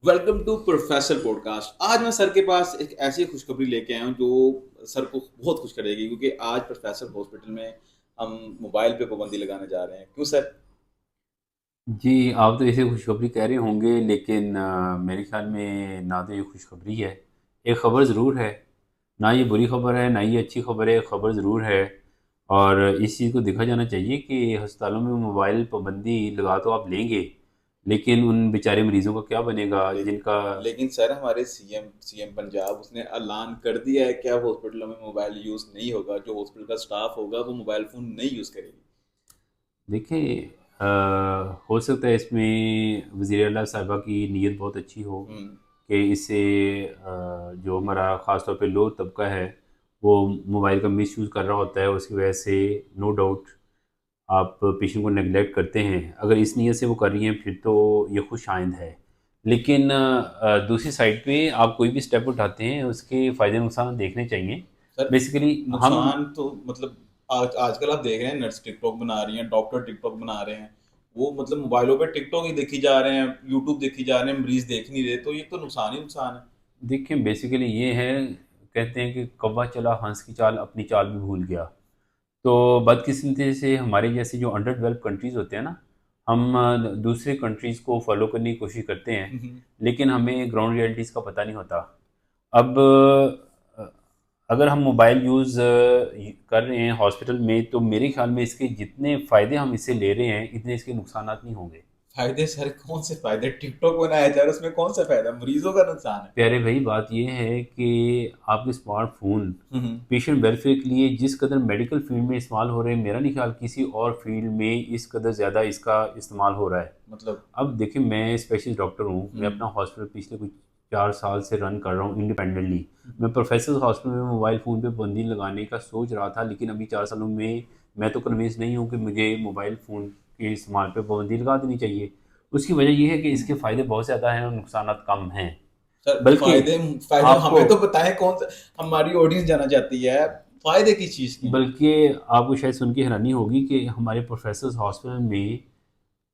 Welcome to professor podcast. आज मैं sir के पास एक ऐसी खुशखबरी लेके आया हूँ जो सर को बहुत खुश करेगी, क्योंकि आज प्रोफेसर हॉस्पिटल में हम मोबाइल पे पाबंदी लगाने जा रहे हैं। क्यों सर? जी, आप तो इसे खुशखबरी कह रहे होंगे लेकिन मेरे ख़्याल में ना तो ये खुशखबरी है। एक ख़बर ज़रूर है, ना ये बुरी ख़बर है, ना ये अच्छी ख़बर है, ख़बर ज़रूर है। और इस चीज़ को देखा जाना चाहिए कि अस्पतालों में मोबाइल पाबंदी लगा तो आप लेंगे, लेकिन उन बेचारे मरीज़ों का क्या बनेगा ले, जिनका। लेकिन सर हमारे सीएम पंजाब उसने ऐलान कर दिया है कि अब हॉस्पिटलों में मोबाइल यूज़ नहीं होगा। जो हॉस्पिटल का स्टाफ होगा वो मोबाइल फ़ोन नहीं यूज़ करेगी। देखिए, हो सकता है इसमें वज़ीर आला साहिबा की नीयत बहुत अच्छी हो हम्म। कि इससे जो हमारा ख़ास तौर पे लो तबका है वो मोबाइल का मिसयूज़ कर रहा होता है, उसकी वजह से नो डाउट आप पेशेंट को नेग्लेक्ट करते हैं। अगर इस नीयत से वो कर रही हैं फिर तो ये खुश आइंद है। लेकिन दूसरी साइड पे आप कोई भी स्टेप उठाते हैं उसके फ़ायदे नुकसान देखने चाहिए। सर बेसिकली हम नुकसान तो मतलब आज आजकल आप देख रहे हैं, नर्स टिकटॉक बना रही हैं, डॉक्टर टिकटॉक बना रहे हैं। वो मतलब मोबाइलों पे टिकटॉक ही देखी जा रहे हैं, यूट्यूब देखी जा रहे हैं, मरीज देख नहीं रहे, तो ये तो नुकसान ही नुकसान है। देखिए बेसिकली ये है, कहते हैं कि कौवा चला हंस की चाल अपनी चाल भी भूल गया। तो बदकिस्मती से हमारे जैसे जो अंडर डेवलप कंट्रीज़ होते हैं ना, हम दूसरे कंट्रीज़ को फॉलो करने की कोशिश करते हैं, हम्म। लेकिन हमें ग्राउंड रियलिटीज़ का पता नहीं होता। अब अ, अगर हम मोबाइल यूज़ कर रहे हैं हॉस्पिटल में तो मेरे ख्याल में इसके जितने फ़ायदे हम इससे ले रहे हैं इतने इसके नुकसानात नहीं होंगे। फायदे सर कौन से फायदे? टिकटॉक बनाया जा रहा है, उसमें कौन सा फायदा? मरीजों का नुकसान है। प्यारे भाई, बात ये है कि आपके स्मार्टफ़ोन हम्म। पेशेंट वेलफेयर के लिए जिस कदर मेडिकल फील्ड में इस्तेमाल हो रहे हैं, मेरा नहीं ख्याल किसी और फील्ड में इस कदर ज़्यादा इसका इस्तेमाल हो रहा है। मतलब। अब देखिए, मैं स्पेशलिस्ट डॉक्टर हूँ, मैं हम्म। अपना हॉस्पिटल पिछले कुछ 4 साल से रन कर रहा हूँ इंडिपेंडेंटली। हम्म। मैं प्रोफेसर हॉस्पिटल में मोबाइल फ़ोन पे पाबंदी लगाने का सोच रहा था, लेकिन अभी 4 सालों में मैं तो कन्विंस नहीं हूँ कि मुझे मोबाइल फ़ोन के इस्तेमाल पे पाबंदी लगा देनी चाहिए। उसकी वजह ये है कि इसके हम्म। फ़ायदे बहुत ज़्यादा हैं और नुकसान कम हैं। सर बल्कि फायदे फायदे आपको हमें तो बताएं, कौन सा? हमारी ऑडियंस जाना चाहती है फायदे किस चीज के हैं। बल्कि आपको शायद सुन के हैरानी होगी कि हमारे प्रोफेसर्स हॉस्पिटल में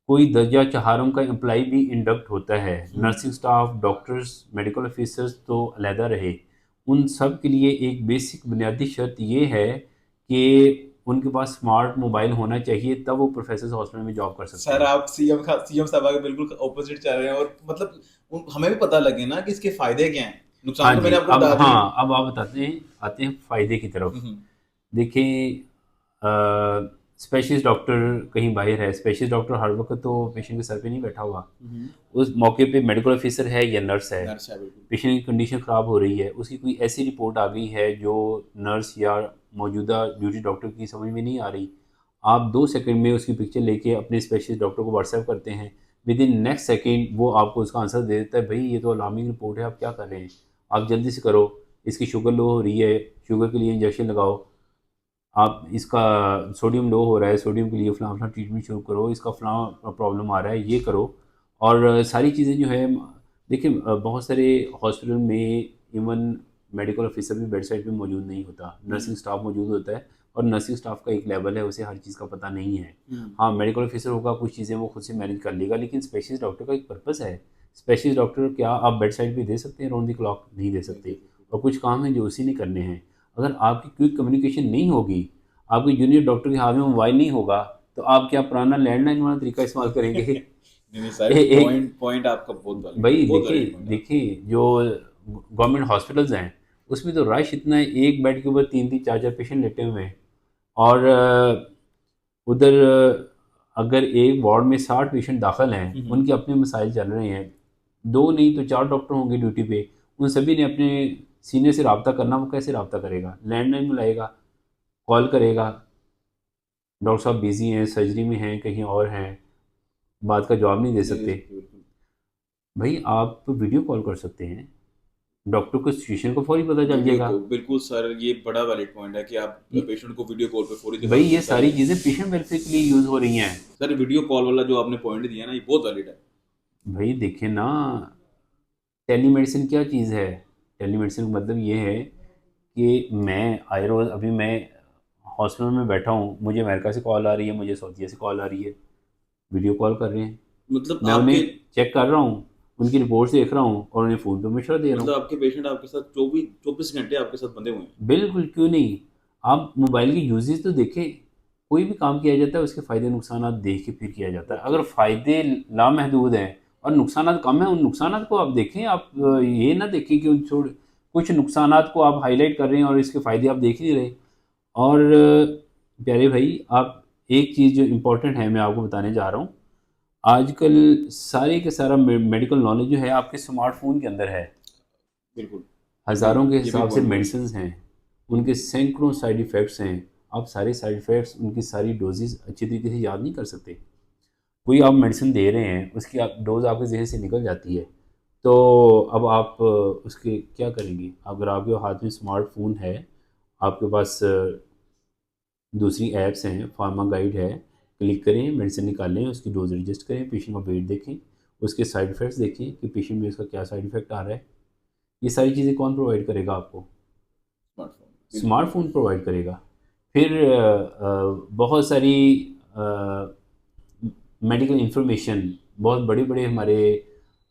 कोई दर्जा चहारों का एम्प्लॉई भी इंडक्ट होता है। हम्म। Nursing staff, doctors, medical officers तो अलहदा रहे, उन सब के लिए एक बेसिक बुनियादी शर्त ये है कि उनके पास स्मार्ट मोबाइल होना चाहिए, तब वो प्रोफेसर्स हॉस्पिटल में जॉब कर सकते सर हैं। आप सीएम साहब के बिल्कुल ऑपोजिट चल रहे हैं, और मतलब हमें भी पता लगे ना कि इसके फायदे क्या हैं। हाँ नुकसान तो जी, मैंने आपको अब बता दिए। हाँ, अब आप बताते हैं, आते हैं फ़ायदे की तरफ। हम्म। देखिए, स्पेशलिस्ट डॉक्टर कहीं बाहर है, स्पेशलिस्ट डॉक्टर हर वक्त तो पेशेंट के सर पे नहीं बैठा हुआ। हम्म। उस मौके पे मेडिकल ऑफिसर है या नर्स है, नर्स है बिल्कुल। पेशेंट की कंडीशन ख़राब हो रही है, उसकी कोई ऐसी रिपोर्ट आ गई है जो नर्स या मौजूदा ड्यूटी डॉक्टर की समझ में नहीं आ रही, आप 2 सेकंड में उसकी पिक्चर लेके अपने स्पेशलिस्ट डॉक्टर को व्हाट्सएप करते हैं, विद इन नेक्स्ट सेकेंड वो आपको उसका आंसर दे देता है, भाई ये तो अलार्मिंग रिपोर्ट है, आप क्या कर रहे हैं, आप जल्दी से करो, इसकी शुगर लो हो रही है, शुगर के लिए इंजेक्शन लगाओ, आप इसका सोडियम लो हो रहा है, सोडियम के लिए फ़लाँ फ़लाँ ट्रीटमेंट शुरू करो, इसका फ़लाँ प्रॉब्लम आ रहा है, ये करो। और सारी चीज़ें जो है, देखिए बहुत सारे हॉस्पिटल में इवन मेडिकल ऑफिसर भी बेड साइड पे मौजूद नहीं होता, हम्म। नर्सिंग स्टाफ मौजूद होता है, और नर्सिंग स्टाफ का एक लेवल है, उसे हर चीज़ का पता नहीं है। हम्म। हाँ, मेडिकल ऑफिसर होगा, कुछ चीज़ें वो खुद से मैनेज कर लेगा, लेकिन स्पेशलिस्ट डॉक्टर का एक पर्पस है। स्पेशलिस्ट डॉक्टर क्या आप बेड साइड पे दे सकते हैं राउंड द क्लॉक? नहीं दे नहीं दे सकते। सकते और बिल्कुल। कुछ काम हैं जो उसी ने करने हैं। अगर आपकी क्विक कम्युनिकेशन नहीं होगी, आपके जूनियर डॉक्टर के हाथ में मोबाइल नहीं होगा, तो आप क्या पुराना लैंडलाइन वाला तरीका इस्तेमाल करेंगे? नहीं नहीं सर, एक पॉइंट पॉइंट आपका बहुत वैलिड है, भाई बहुत देखिए, वैलिड पॉइंट है आपका। देखिए जो गवर्नमेंट हॉस्पिटल्स हैं उसमें तो रश इतना है, एक बेड के ऊपर 3 3 4 4 पेशेंट लेटे हुए हैं। और उधर अगर एक वार्ड में 60 पेशेंट दाखिल हैं, हम्म। उनके अपने मसाइल चल रहे हैं, दो नहीं तो चार डॉक्टर होंगे ड्यूटी पे, उन सभी ने अपने सीनियर से रब्ता करना, वो कैसे रब्ता करेगा? लैंडलाइन बुलाएगा, कॉल करेगा, डॉक्टर साहब बिजी हैं, सर्जरी में हैं, कहीं और हैं, बात का जवाब नहीं दे नहीं दे सकते। सकते बिल्कुल। भाई आप वीडियो कॉल कर सकते हैं, डॉक्टर को सिचुएशन को फौरी पता चल वीडियो जाएगा। को बिल्कुल सर, ये बड़ा वैलिड पॉइंट है कि आप ये- पेशेंट को वीडियो कॉल पे फौरी भाई जवाब ये मिलता सारी है। चीज़ें पेशेंट वेलफेयर के लिए यूज़ हो रही हैं। सर वीडियो कॉल वाला जो आपने पॉइंट दिया ना, ये बहुत वैलिड है। भाई देखिए ना, टेलीमेडिसिन क्या चीज़ है? टेलीमेडिसिन का मतलब ये है कि मैं आए रोज़, अभी मैं हॉस्पिटल में बैठा हूँ, मुझे अमेरिका से कॉल आ रही है, मुझे सऊदीया से कॉल आ रही है, वीडियो कॉल कर रहे हैं, मतलब मैं आपके। उन्हें चेक कर रहा हूँ, उनकी रिपोर्ट्स देख रहा हूँ और उन्हें फ़ोन पे मशवरा दे रहा हूँ। मतलब आपके पेशेंट आपके साथ 24 घंटे आपके साथ बंधे हुए हैं। बिल्कुल, क्यों नहीं? आप मोबाइल की यूसेज तो देखें, कोई भी काम किया जाता है उसके फ़ायदे नुकसानात देख के फिर किया जाता है। ओके। अगर फ़ायदे लामहदूद हैं और नुकसानात कम हैं, उन नुकसानात को आप देखें। आप ये ना देखें कि उन छोड़ कुछ नुकसानात को आप हाइलाइट कर रहे हैं और इसके फ़ायदे आप देख नहीं रहे। और प्यारे भाई, आप एक चीज़ जो इम्पोर्टेंट है मैं आपको बताने जा रहा हूँ। आजकल सारे के सारा मेडिकल नॉलेज जो है आपके स्मार्टफ़ोन के अंदर है। बिल्कुल। ये भी हज़ारों के ये भी हिसाब से पॉइंट है। मेडिसिन्स हैं, उनके सैकड़ों साइड इफ़ेक्ट्स हैं। आप सारे साइड इफ़ेक्ट्स, उनकी सारी डोज़ेज़ अच्छी तरीके से याद नहीं कर सकते। कोई आप मेडिसिन दे रहे हैं, उसकी आप डोज़ आपके ज़हन से निकल जाती है, तो अब आप उसके क्या करेंगे? अगर आपके हाथ में स्मार्टफ़ोन है, आपके पास दूसरी ऐप्स हैं, फार्मा गाइड है, क्लिक करें, मेडिसिन निकालें, उसकी डोज़ एडजस्ट करें, पेशेंट का वेट देखें, उसके साइड इफ़ेक्ट्स देखें कि पेशेंट में उसका क्या साइड इफ़ेक्ट आ रहा है। ये सारी चीज़ें कौन प्रोवाइड करेगा आपको? स्मार्टफ़ोन, बिल्कुल, स्मार्टफ़ोन बिल्कुल। प्रोवाइड करेगा। फिर बहुत सारी मेडिकल इंफॉर्मेशन, बहुत बड़े-बड़े हमारे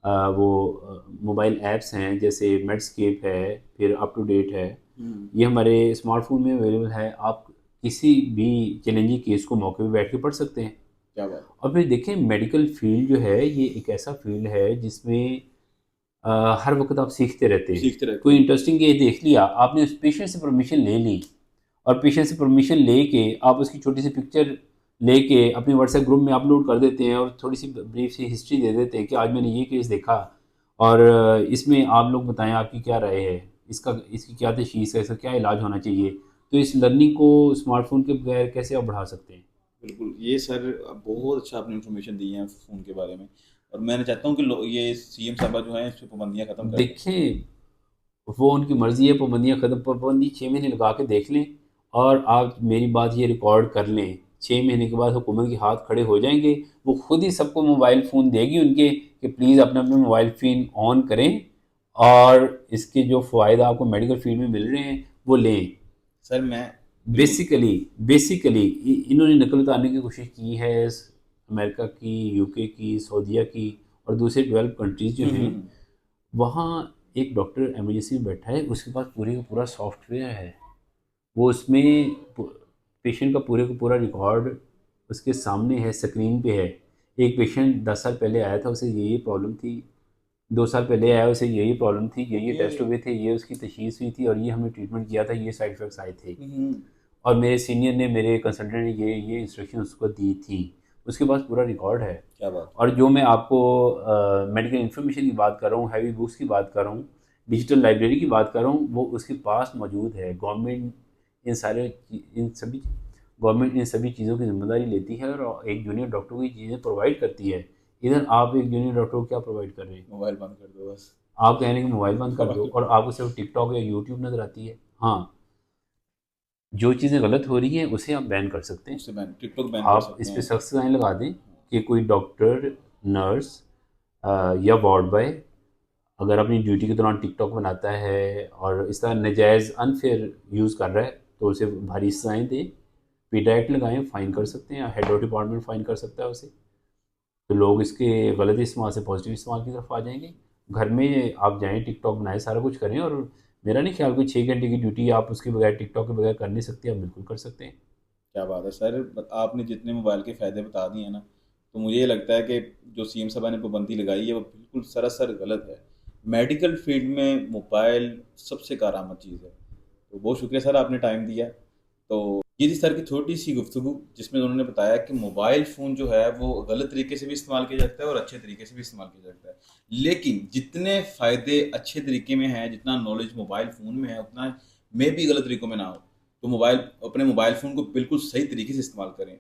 मोबाइल ऐप्स हैं, जैसे मेडस्केप है, फिर अप टू डेट है। हुँ, ये हमारे स्मार्टफ़ोन में अवेलेबल है। आप किसी भी चैलेंजिंग केस को मौके पे बैठ के पढ़ सकते हैं। क्या बात है! और फिर देखें, मेडिकल फ़ील्ड जो है ये एक ऐसा फ़ील्ड है जिसमें हर वक़्त आप सीखते रहते हैं। सीखते रहते कोई हैं। इंटरेस्टिंग केस देख लिया, आपने उस पेशेंट से परमिशन ले ली और पेशेंट से परमिशन लेके आप उसकी छोटी-सी पिक्चर लेके अपने व्हाट्सएप ग्रुप में अपलोड कर देते हैं और थोड़ी-सी ब्रीफ सी हिस्ट्री दे देते हैं कि आज मैंने ये केस देखा और इसमें आप लोग बताएँ आपकी क्या राय है? इसकी क्या तशख़ीस है? इसका क्या इलाज होना चाहिए? तो इस लर्निंग को स्मार्टफ़ोन के बगैर कैसे आप बढ़ा सकते हैं? बिल्कुल, ये सर बहुत अच्छा आपने इन्फॉर्मेशन दी है फ़ोन के बारे में, और मैं चाहता हूँ कि लो ये सीएम साहब जो हैं इस पे पाबंदियाँ खत्म कर दें। देखें, वो उनकी मर्ज़ी है, पाबंदियाँ ख़त्म, पाबंदी 6 महीने लगा के देख लें और आप मेरी बात ये रिकॉर्ड कर लें। 6 महीने के बाद हुकूमत के हाथ खड़े हो जाएँगे, वो खुद ही सबको मोबाइल फ़ोन देगी उनके कि प्लीज़ अपने-अपने मोबाइल फ़ोन ऑन करें और इसके जो फ़वाइद आपको मेडिकल फ़ील्ड में मिल रहे हैं, वो लें। सर मैं बिल्कुल। बेसिकली बेसिकली इन्होंने नकल उतारने की कोशिश की है अमेरिका की, यूके की, सऊदीया की और दूसरे डेवलप कंट्रीज़ जो हुँ, हुँ, हैं। हुँ। वहाँ एक डॉक्टर इमरजेंसी में बैठा है, उसके पास पूरे का पूरा सॉफ्टवेयर है। वो उसमें पेशेंट का पूरे का पूरा रिकॉर्ड उसके सामने है, स्क्रीन पे है। एक पेशेंट 10 साल पहले आया था, उसे ये प्रॉब्लम थी। 2 साल पहले आया, उसे यही प्रॉब्लम थी, ये ओके। टेस्ट हुए थे, ये उसकी तशख़ीस हुई थी और ये हमने ट्रीटमेंट किया था, ये साइड इफ़ेक्ट्स आए थे। हुँ, हुँ। और मेरे सीनियर ने, मेरे कंसल्टेंट ने ये इंस्ट्रक्शन उसको दी थी। उसके पास पूरा रिकॉर्ड है। क्या बात है! और जो मैं आपको मेडिकल इन्फॉर्मेशन की बात कर रहा हूँ, हैवी बुक्स की बात कर रहा हूँ, डिजिटल लाइब्रेरी की बात कर रहा हूँ, वो उसके पास मौजूद है। इन सारे इन सभी गवर्नमेंट इन सभी चीज़ों की ज़िम्मेदारी लेती है और एक जूनियर डॉक्टर को ये चीज़ें प्रोवाइड करती है। इधर आप एक जूनियर डॉक्टर को क्या प्रोवाइड कर रहे हैं? मोबाइल बंद कर दो बस। आप कह रहे हैं कि मोबाइल बंद कर दो मोबाइल और आपको सिर्फ टिकटॉक या यूट्यूब नज़र आती है। हाँ, जो चीज़ें गलत हो रही हैं उसे आप बैन कर सकते हैं। उससे बैन टिकटॉक बैन कर आप सकते इस पे हैं। सख्त साइन लगा दें कि कोई डॉक्टर, नर्स या वार्ड बॉय अगर अपनी ड्यूटी के दौरान टिकटॉक बनाता है और इस तरह नाजायज़ अनफेयर यूज़ कर रहा है, तो उसे भारी सज़ाएँ दें, पीटा एक्ट लगाएँ, फ़ाइन कर सकते हैं, हेड ऑफ़ डिपार्टमेंट फ़ाइन कर सकता है उसे। तो लोग इसके गलत इस्तेमाल से पॉजिटिव इस्तेमाल की तरफ आ जाएँगे। घर में आप जाएँ, टिकटॉक बनाएँ, सारा कुछ करें और मेरा नहीं ख्याल कोई 6 घंटे की ड्यूटी आप उसके बगैर, टिकटॉक के बगैर कर नहीं सकते, आप बिल्कुल कर सकते हैं। क्या बात है सर! आपने जितने मोबाइल के फ़ायदे बता दिए हैं ना, तो मुझे ये लगता है कि जो सीएम साहब ने पाबंदी लगाई है, वो बिल्कुल सरासर गलत है। मेडिकल फ़ील्ड में मोबाइल सबसे कारामद चीज़ है। तो बहुत शुक्रिया सर, आपने टाइम दिया। तो ये थी सर की छोटी-सी गुफ्तगू, जिसमें उन्होंने बताया कि मोबाइल फ़ोन जो है वो गलत तरीके से भी इस्तेमाल किया जाता है और अच्छे तरीके से भी इस्तेमाल किया जाता है। लेकिन जितने फ़ायदे अच्छे तरीके में हैं, जितना नॉलेज मोबाइल फ़ोन में है, उतना में भी गलत तरीकों में ना हो। तो अपने मोबाइल फ़ोन को बिल्कुल सही तरीके से इस्तेमाल करें।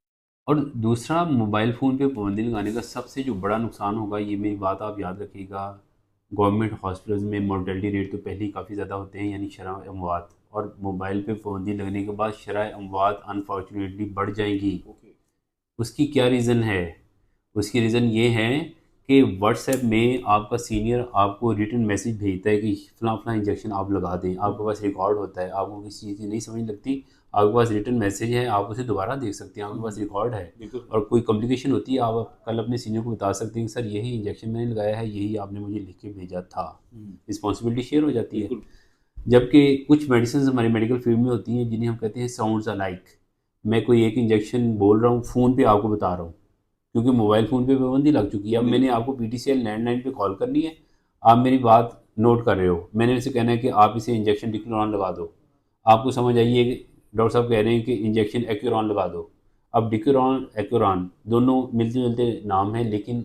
और दूसरा, मोबाइल फ़ोन पे पाबंदी लगाने का सबसे जो बड़ा नुकसान होगा, ये मेरी बात आप याद रखिएगा, गवर्नमेंट हॉस्पिटल्स में मोर्टेलिटी रेट तो पहले ही काफ़ी ज़्यादा होते हैं, यानी शरह अमवात, और मोबाइल पे पाबंदी लगने के बाद शरह अमवात अनफॉर्चुनेटली बढ़ जाएंगी। ओके। उसकी क्या रीज़न है? उसकी रीज़न ये है कि व्हाट्सएप में आपका सीनियर आपको रिटन मैसेज भेजता है कि फ़लाँ फ़लाँ इंजेक्शन आप लगा दें, आपके पास रिकॉर्ड होता है, आपको किसी चीज़ की नहीं समझ लगती, आपके पास रिटन मैसेज है, आप उसे दोबारा देख सकते हैं, आपके पास रिकॉर्ड है। बिल्कुल। और कोई कॉम्प्लिकेशन होती है, आप कल अपने सीनियर को बता सकते हैं कि सर यही इंजेक्शन मैंने लगाया है, यही आपने मुझे लिख के भेजा था। रिस्पॉन्सिबिलिटी शेयर हो जाती है। बिल्कुल। जबकि कुछ मेडिसिन हमारी मेडिकल फील्ड में होती हैं जिन्हें हम कहते हैं साउंड्स अलाइक। मैं कोई एक इंजेक्शन बोल रहा हूँ, फ़ोन पे आपको बता रहा हूँ, क्योंकि मोबाइल फ़ोन पे पाबंदी लग चुकी है। अब पाबंदी मैंने लग चुकी आपको पीटीसीएल लैंडलाइन पे कॉल करनी है, आप मेरी बात नोट कर रहे हो, मैंने उनसे कहना है कि आप इसे इंजेक्शन डिक्लोरॉन लगा दो। आपको समझ आई है कि डॉक्टर साहब कह रहे हैं कि इंजेक्शन एक्यूरॉन लगा दो। अब डिक्लोरॉन एक्यूरॉन दोनों मिलते जुलते नाम हैं, लेकिन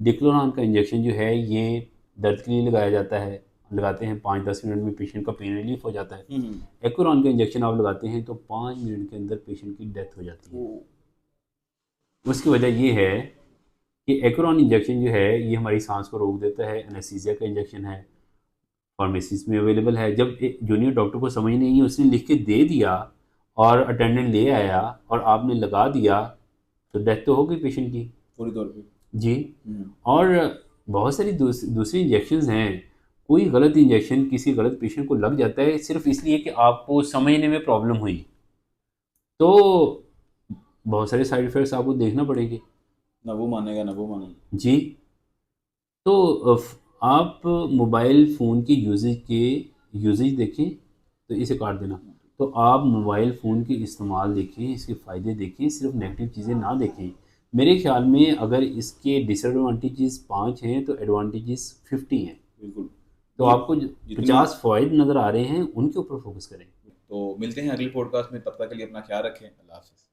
डिक्लोरॉन का इंजेक्शन जो है ये दर्द के लिए लगाया जाता है, लगाते हैं 5-10 मिनट में पेशेंट का पेन रिलीफ हो जाता है। है। एक्यूरॉन का इंजेक्शन आप लगाते हैं तो 5 मिनट के अंदर पेशेंट की डेथ हो जाती है। वो उसकी वजह ये है कि एक्यूरॉन इंजेक्शन जो है ये हमारी सांस को रोक देता है, एनेस्थीसिया का इंजेक्शन है, फार्मेसीज में अवेलेबल है। जब एक जूनियर डॉक्टर को समझ नहीं है, उसने लिख के दे दिया और अटेंडेंट ले आया और आपने लगा दिया, तो डेथ तो हो गई पेशेंट की। पूरी तौर पे। जी। और बहुत सारी दूसरी इंजेक्शंस हैं। कोई गलत इंजेक्शन किसी गलत पेशेंट को लग जाता है सिर्फ इसलिए कि आपको समझने में प्रॉब्लम हुई, तो बहुत सारे साइड इफ़ेक्ट्स आपको देखना पड़ेंगे। ना वो मानेगा ना वो मानेगा। जी। तो आप मोबाइल फ़ोन की यूजेज देखें, तो इसे काट देना। तो आप मोबाइल फ़ोन के इस्तेमाल देखें, इसके फ़ायदे देखें, सिर्फ नेगेटिव चीज़ें ना देखें। मेरे ख्याल में अगर इसके डिसएडवांटेजेस 5 हैं तो एडवांटेजेस 50 हैं। बिल्कुल। तो मतलब आपको जो जितनी 50 फ़वाइद नज़र आ रहे हैं उनके ऊपर फोकस करें। तो मिलते हैं अगले पॉडकास्ट में, तब तक के लिए अपना ख्याल रखें। अल्लाह हाफ़िज़।